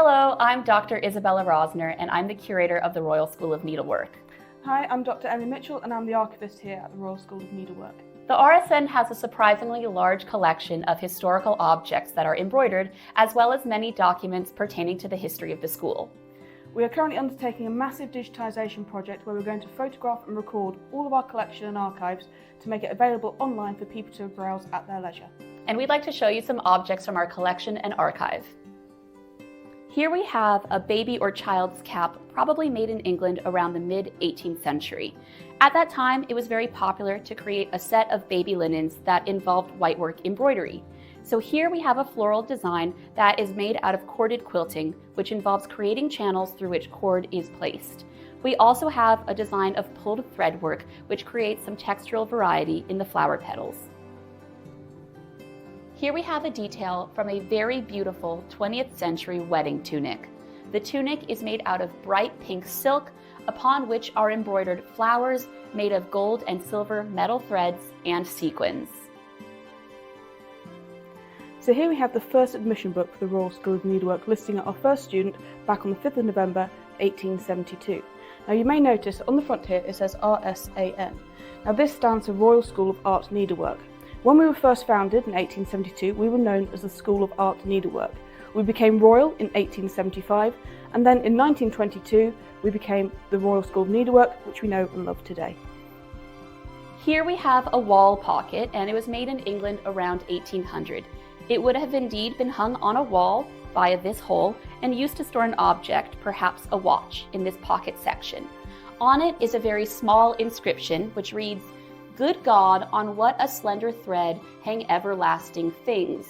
Hello, I'm Dr. Isabella Rosner, and I'm the curator of the Royal School of Needlework. Hi, I'm Dr. Emily Mitchell, and I'm the archivist here at the Royal School of Needlework. The RSN has a surprisingly large collection of historical objects that are embroidered, as well as many documents pertaining to the history of the school. We are currently undertaking a massive digitisation project where we're going to photograph and record all of our collection and archives to make it available online for people to browse at their leisure. And we'd like to show you some objects from our collection and archive. Here we have a baby or child's cap, probably made in England around the mid-18th century. At that time, it was very popular to create a set of baby linens that involved whitework embroidery. So here we have a floral design that is made out of corded quilting, which involves creating channels through which cord is placed. We also have a design of pulled thread work, which creates some textural variety in the flower petals. Here we have a detail from a very beautiful 20th century wedding tunic. The tunic is made out of bright pink silk, upon which are embroidered flowers made of gold and silver metal threads and sequins. So here we have the first admission book for the Royal School of Needlework, listing our first student back on the 5th of November 1872. Now you may notice on the front here it says RSAN. Now this stands for Royal School of Art Needlework. When we were first founded in 1872, we were known as the School of Art Needlework. We became royal in 1875, and then in 1922 we became the Royal School of Needlework, which we know and love today. Here we have a wall pocket, and it was made in England around 1800. It would have indeed been hung on a wall via this hole and used to store an object, perhaps a watch, in this pocket section. On it is a very small inscription which reads, "Good God, on what a slender thread hang everlasting things,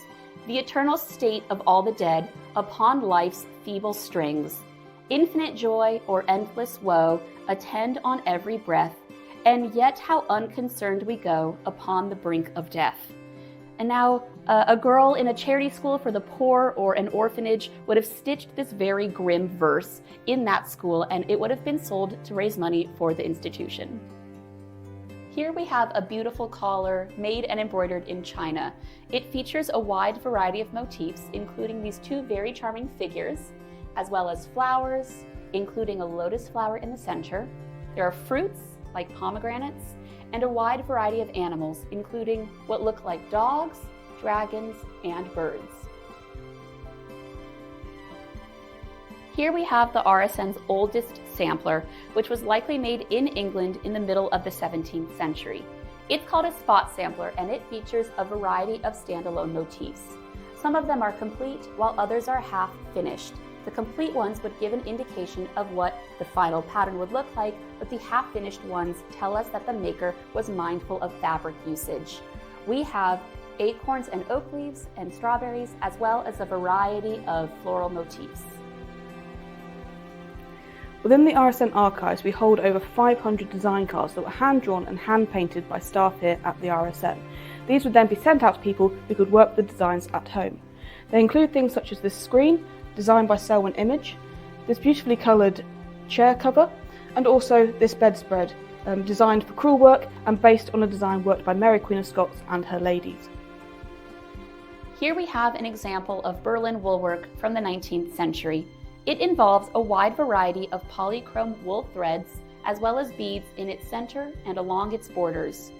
the eternal state of all the dead upon life's feeble strings. Infinite joy or endless woe attend on every breath, and yet how unconcerned we go upon the brink of death." And now, a girl in a charity school for the poor or an orphanage would have stitched this very grim verse in that school, and it would have been sold to raise money for the institution. Here we have a beautiful collar made and embroidered in China. It features a wide variety of motifs, including these two very charming figures, as well as flowers, including a lotus flower in the center. There are fruits, like pomegranates, and a wide variety of animals, including what look like dogs, dragons, and birds. Here we have the RSN's oldest sampler, which was likely made in England in the middle of the 17th century. It's called a spot sampler, and it features a variety of standalone motifs. Some of them are complete, while others are half finished. The complete ones would give an indication of what the final pattern would look like, but the half-finished ones tell us that the maker was mindful of fabric usage. We have acorns and oak leaves and strawberries, as well as a variety of floral motifs. Within the RSN archives, we hold over 500 design cards that were hand-drawn and hand-painted by staff here at the RSN. These would then be sent out to people who could work the designs at home. They include things such as this screen, designed by Selwyn Image, this beautifully coloured chair cover, and also this bedspread, designed for crewel work and based on a design worked by Mary Queen of Scots and her ladies. Here we have an example of Berlin woolwork from the 19th century. It involves a wide variety of polychrome wool threads, as well as beads in its center and along its borders.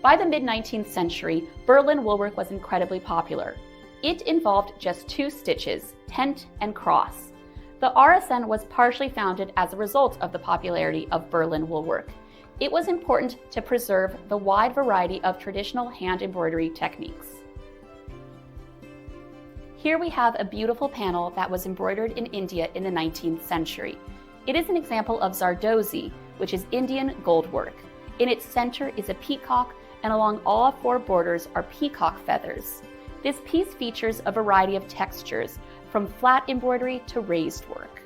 By the mid-19th century, Berlin woolwork was incredibly popular. It involved just two stitches, tent and cross. The RSN was partially founded as a result of the popularity of Berlin woolwork. It was important to preserve the wide variety of traditional hand embroidery techniques. Here we have a beautiful panel that was embroidered in India in the 19th century. It is an example of Zardozi, which is Indian gold work. In its center is a peacock, and along all four borders are peacock feathers. This piece features a variety of textures, from flat embroidery to raised work.